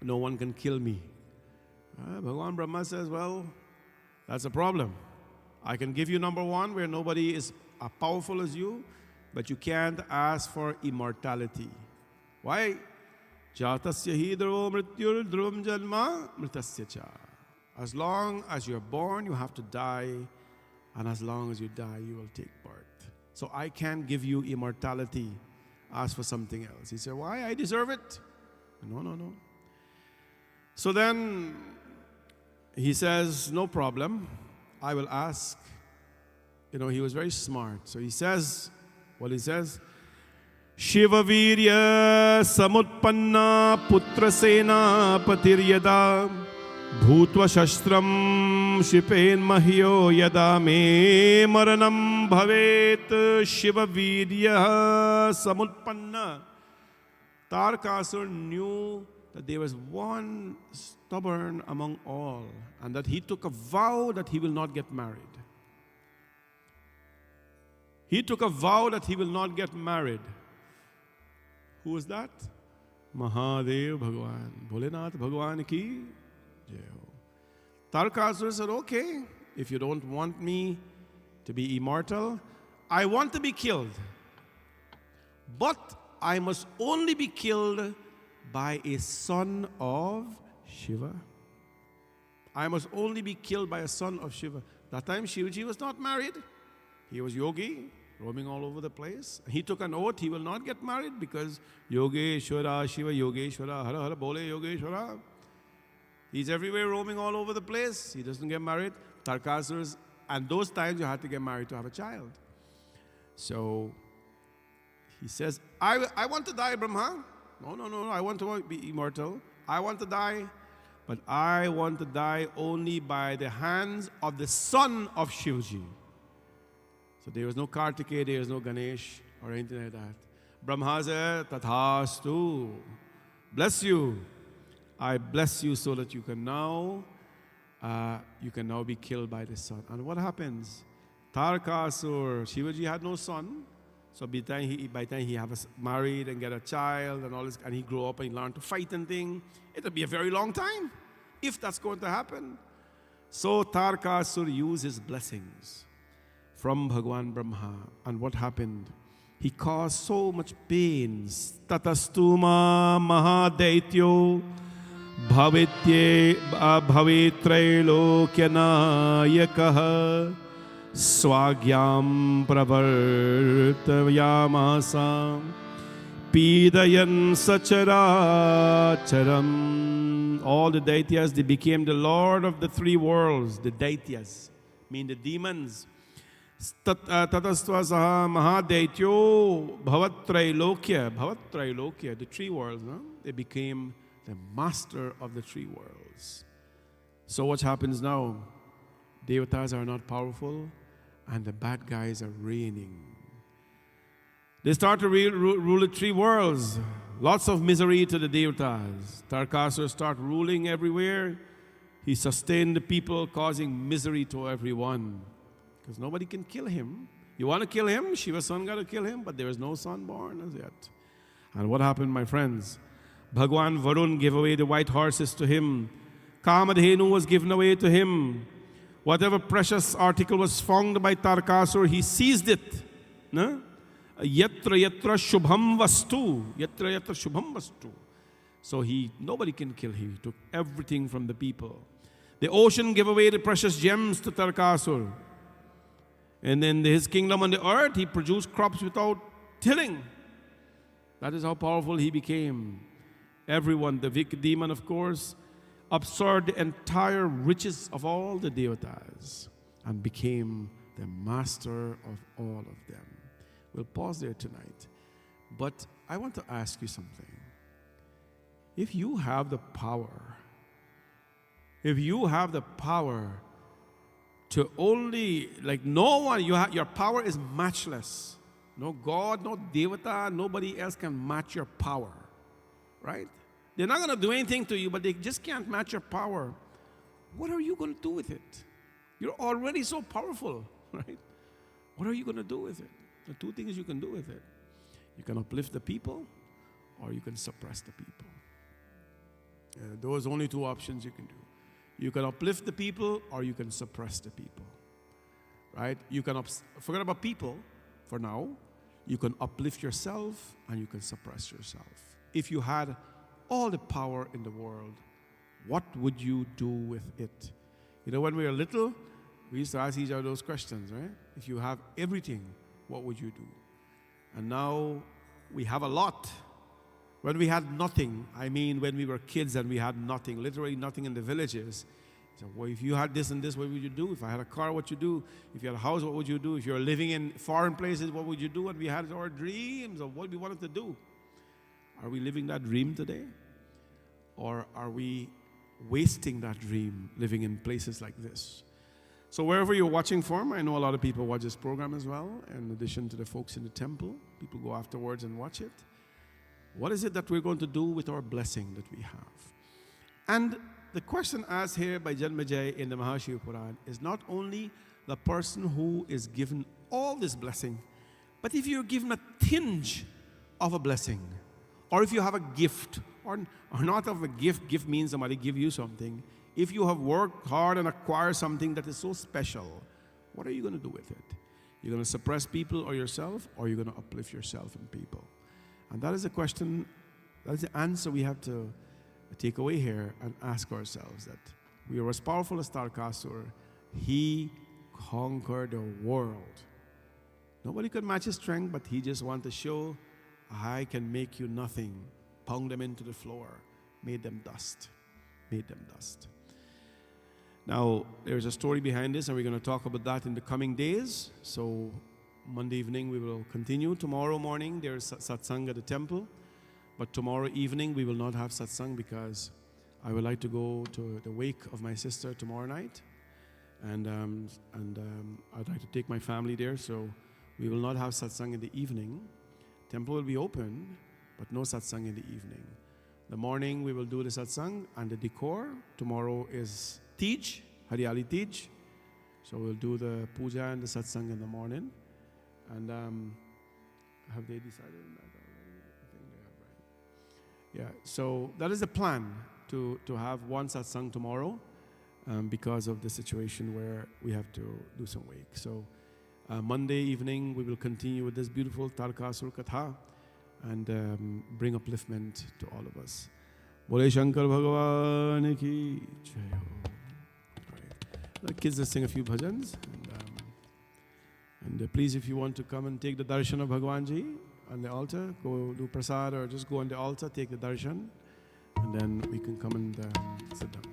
No one can kill me. Bhagwan Brahma says, well, that's a problem. I can give you number 1 where nobody is as powerful as you, but you can't ask for immortality. Why? Jatasya hi dhruva mrityur dhruvam janma mritasya cha. As long as you're born, you have to die. And as long as you die, you will take birth. So I can't give you immortality. Ask for something else. He said, why? I deserve it. No. So then he says, no problem. I will ask. He was very smart. So he says, what he says, Shiva Virya Samutpanna Putra Sena Patiryada Bhutva Shastram Shipen Mahyo Yada Me Maranam Bhavet Shiva Virya Samutpanna. Tarkasur knew that there was one stubborn among all, and that he took a vow that he will not get married. He took a vow that he will not get married. Who was that? Mahadev Bhagwan. Bholenath Bhagwan ki jai ho. Tarkasur said, okay, if you don't want me to be immortal, I want to be killed. But I must only be killed by a son of Shiva. I must only be killed by a son of Shiva. That time Shivaji was not married. He was yogi, roaming all over the place. He took an oath he will not get married because Yogeshwara, Shiva Yogeshwara, Hara Hara Bole Yogeshwara. He's everywhere roaming all over the place. He doesn't get married. Tarkasurs, and those times you had to get married to have a child. So he says, I want to die, Brahma. No, I want to be immortal. I want to die, but I want to die only by the hands of the son of Shivaji. So there was no Kartikeya, there was no Ganesh or anything like that. Brahma said, Tathastu. Bless you. I bless you so that you can now be killed by the son. And what happens? Tarkasur, Shivaji had no son. So by the time he have married and get a child and all this, and he grow up and he learn to fight and thing, it'll be a very long time if that's going to happen. So Tarkasur used his blessings from Bhagwan Brahma. And what happened? He caused so much pains. Tatastuma Mahadeityo Bhavitrailokyanaayakaha Swagyam Pravartayamasa Pidayan Sacharacharam. All the Daityas, they became the Lord of the 3 worlds. The Daityas mean the demons. Tatastvasaha Mahadeityo Bhavatrailokya, the 3 worlds, no? They became the master of the 3 worlds. So what happens now? Devatas are not powerful and the bad guys are reigning. They start to rule the 3 worlds. Lots of misery to the Devatas. Tarkasur start ruling everywhere. He sustained the people, causing misery to everyone. Because nobody can kill him. You want to kill him? Shiva's son got to kill him, but there is no son born as yet. And what happened, my friends? Bhagwan Varun gave away the white horses to him. Kamadhenu was given away to him. Whatever precious article was found by Tarakasur, he seized it. No? Yatra yatra shubham vastu. Yatra yatra shubham vastu. So nobody can kill him. He took everything from the people. The ocean gave away the precious gems to Tarakasur. And in his kingdom on the earth, he produced crops without tilling. That is how powerful he became. Everyone, the wicked demon, of course, absorbed the entire riches of all the devatas and became the master of all of them. We'll pause there tonight. But I want to ask you something. If you have the power, to only, like no one, your power is matchless. No God, no Devata, nobody else can match your power, right? They're not going to do anything to you, but they just can't match your power. What are you going to do with it? You're already so powerful, right? What are you going to do with it? The two things you can do with it. You can uplift the people, or you can suppress the people. Those are only two options you can do. You can uplift the people, or you can suppress the people, right? You can forget about people for now. You can uplift yourself, and you can suppress yourself. If you had all the power in the world, what would you do with it? You know, when we were little, we used to ask each other those questions, right? If you have everything, what would you do? And now we have a lot. When we had nothing, I mean when we were kids and we had nothing, literally nothing in the villages. So, well, if you had this and this, what would you do? If I had a car, what would you do? If you had a house, what would you do? If you're living in foreign places, what would you do? And we had our dreams of what we wanted to do. Are we living that dream today? Or are we wasting that dream living in places like this? So wherever you're watching from, I know a lot of people watch this program as well, in addition to the folks in the temple. People go afterwards and watch it. What is it that we're going to do with our blessing that we have? And the question asked here by Janmejay in the Mahashiva Puran is not only the person who is given all this blessing, but if you're given a tinge of a blessing, or if you have a gift, or not of a gift means somebody give you something. If you have worked hard and acquired something that is so special, what are you going to do with it? You're going to suppress people or yourself, or you're going to uplift yourself and people? And that is the question, that is the answer we have to take away here and ask ourselves, that we are as powerful as Tarakasur. He conquered the world. Nobody could match his strength, but he just wanted to show, I can make you nothing. Pound them into the floor. Made them dust. Made them dust. Now, there's a story behind this, and we're going to talk about that in the coming days. So, Monday evening we will continue. Tomorrow morning there's satsang at the temple. But tomorrow evening we will not have satsang because I would like to go to the wake of my sister tomorrow night. And I'd like to take my family there. So, we will not have satsang in the evening. Temple will be open, but no satsang in the evening. The morning we will do the satsang and the decor. Tomorrow is Tej, Hariyali Tej. So we'll do the puja and the satsang in the morning. And have they decided on that already? I think they have, right? Yeah, so that is the plan, to have one satsang tomorrow because of the situation where we have to do some wake. So Monday evening, we will continue with this beautiful Tarakasur Katha and bring upliftment to all of us. Bole Shankar Bhagavan ki jai ho. The kids will sing a few bhajans. And please, if you want to come and take the darshan of Bhagavanji on the altar, go do prasad or just go on the altar, take the darshan, and then we can come and sit down.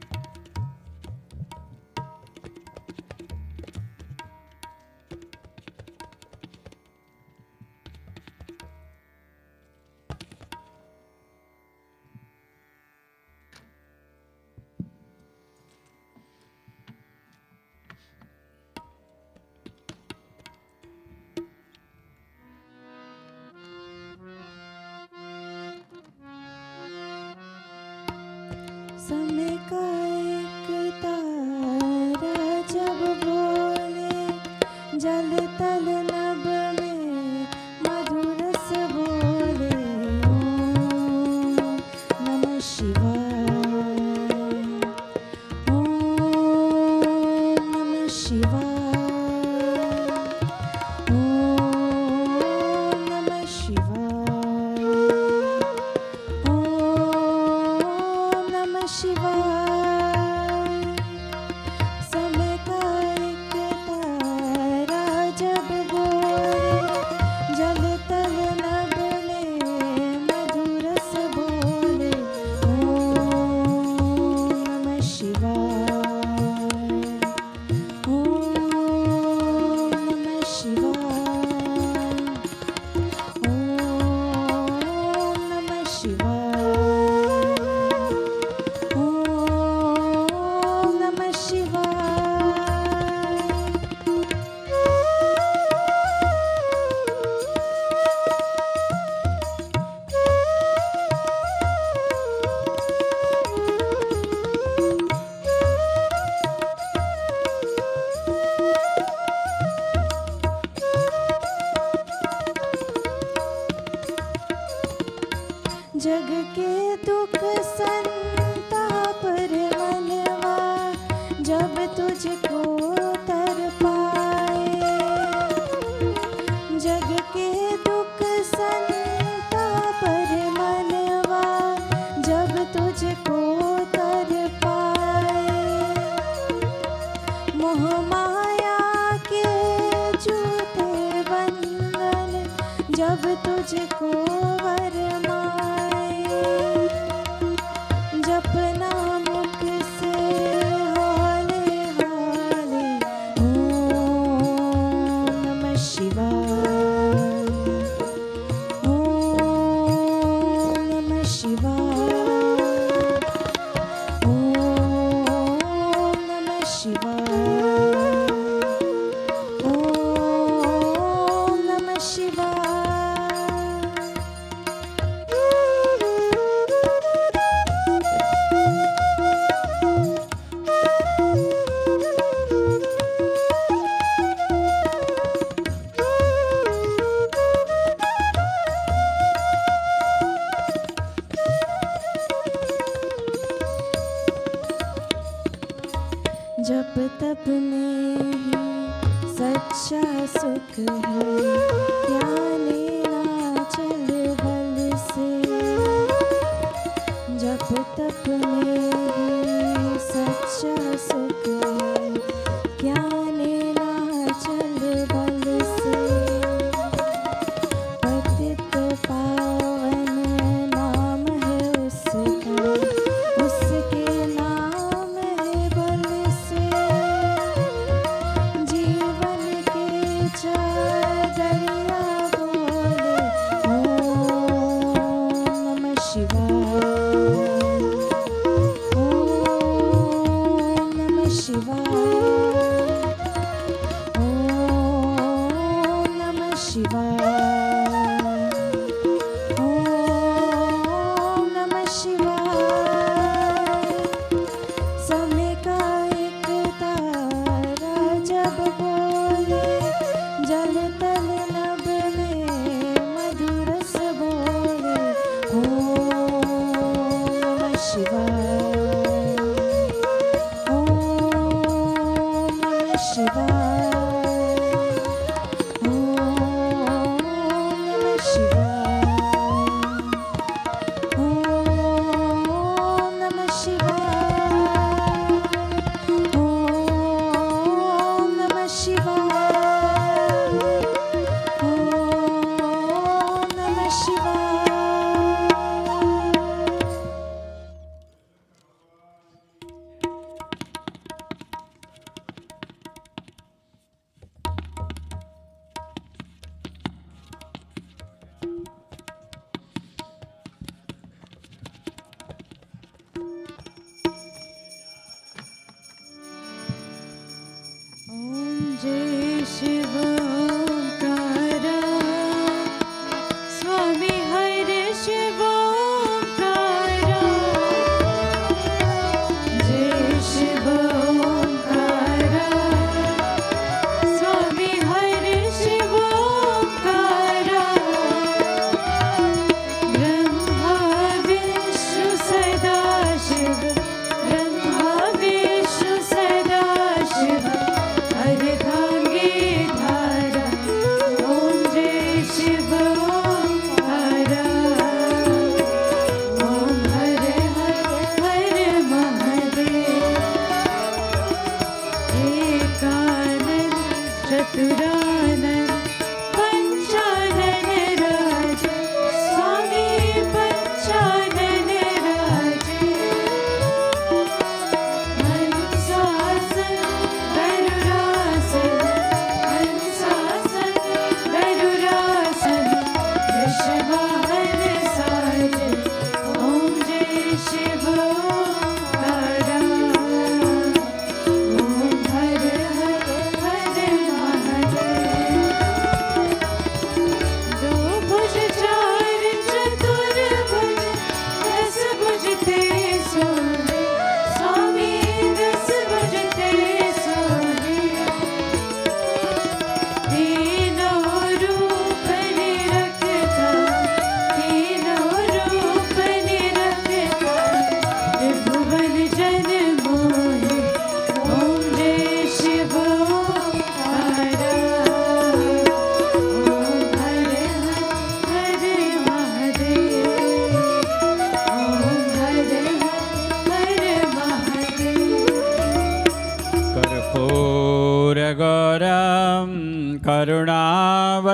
समय का एक तारा जब बोले, जल तल नभ में मधुर से बोले, ओम नमः शिवाय, ओम नमः जग के दुख संताप रे मनवा जब तुझको तर पाए। जग के दुख संताप रे मनवा जब तुझको तर पाए। मोह माया के झूठे बंधन जब तुझको वरमाए। जपना मुख से हाले हाले ओम नमः शिवाय, ओम नमः शिवाय, ओम नमः शिवाय, ओम नमः शिवाय। जप तप में ही सच्चा सुख है, क्या लेना चल बल से। जप तप में ही सच्चा सुख है, क्या लेना चल बल से। पतित पावन नाम है उसका, उसके नाम है बल से। जीवन के चादरिया वो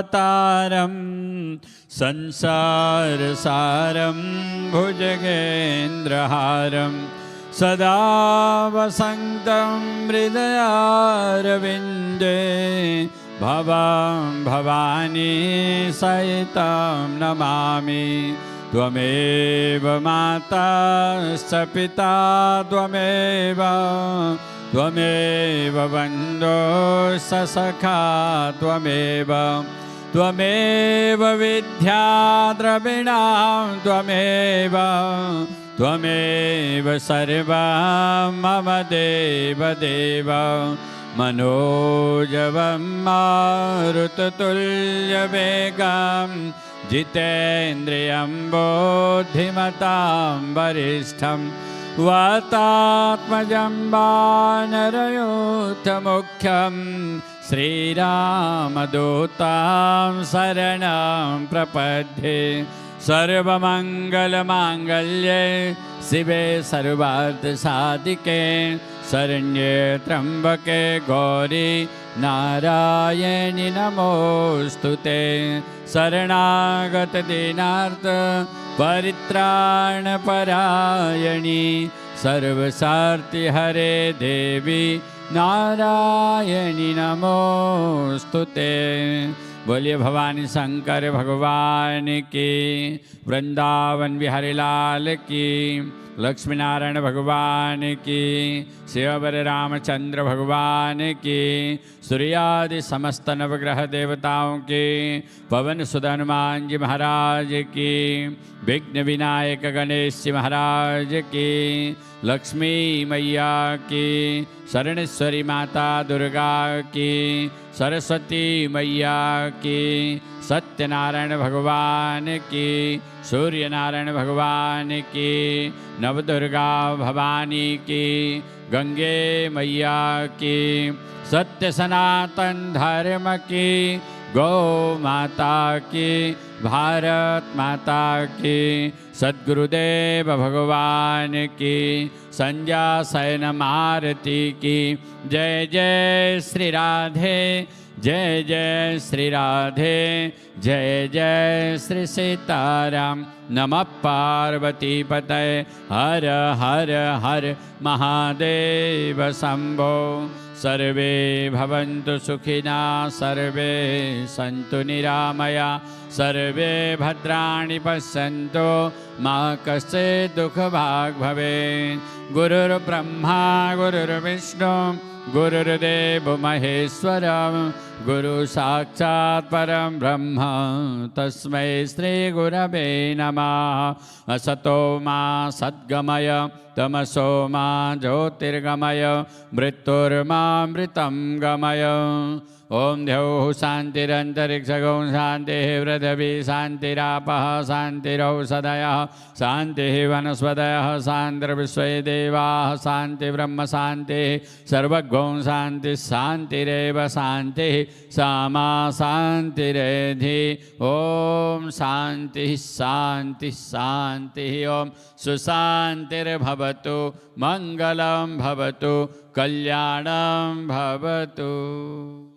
अवतारं संसारसारं भुजगेन्द्रहारं सदा वसन्तं हृदयारविन्दे भवां भवानी सहितं नमामि। त्वमेव माता स पिता त्वमेव त्वमेव बन्धो स सखा त्वमेव त्वमेव विद्या द्रविणां त्वमेव त्वमेव सर्वं मम देवदेव। मनोजवं मारुततुल्यवेगं जितेन्द्रियं बुद्धिमतां वरिष्ठं वातात्मजं वानरयूथमुख्यं श्रीरामदूतां शरणं प्रपद्ये। सर्वमङ्गलमाङ्गल्ये शिवे सर्वार्थसाधिके शरण्ये त्र्यम्बके गौरी नारायणि नमोऽस्तुते। शरणागतदीनार्थ परित्राणपरायणि सर्वसार्थिहरे देवी नारायणि नमोऽस्तुते। बोलिए भवानी शंकर भगवान की, वृंदावन बिहारी लाल की, लक्ष्मी नारायण भगवान की, शिवबर रामचंद्र भगवान की, सूर्यादि समस्त नवग्रह देवताओं की, पवन सुत हनुमान जी महाराज की, विघ्न विनायक गणेश जी महाराज की, लक्ष्मी मैया की, शरणेश्वरी माता दुर्गा की, सरस्वती मैया की, सत्यनारायण भगवान की, सूर्य नारायण भगवान की, नवदुर्गा भवानी की, गंगे मैया की, सत्य सनातन धर्म की, गौ माता की, भारत माता की, सद्गुरुदेव भगवान की, संध्या शयन आरती की। जय जय श्री राधे, जय जय श्री राधे, जय जय श्री सीताराम। नमः पार्वती पतये, हर हर हर महादेव शंभो। सर्वे भवन्तु सुखिना, सर्वे सन्तु निरामया, सर्वे भद्राणि पश्यन्तु मा कश्चित् दुःखभाग् भवेत्। गुरुर्ब्रह्मा गुरुर्विष्णु गुरुर्देवो महेश्वर, गुरु साक्षात् परं ब्रह्म तस्मै श्री गुरवे नमः। असतो मा सद्गमय, तमसो मा ज्योतिर्गमय, मृत्युर्मामृतं गमय। ओम द्यौः शान्तिरन्तरिक्षगौ शान्तिः, पृथिवी शान्तिरापः शान्तिरौषधयः, शान्तिः वनस्पतयः, शान्तिर्विश्वे देवाः, शान्तिर्ब्रह्म शान्तिः, सर्वगौ शान्तिः शान्तिरेव शान्तिः, सामा शान्तिरेधि। ओम शान्तिः शान्तिः शान्तिः। ओम सुशान्तिर्भवतु, मङ्गलं भवतु, कल्याणं भवतु।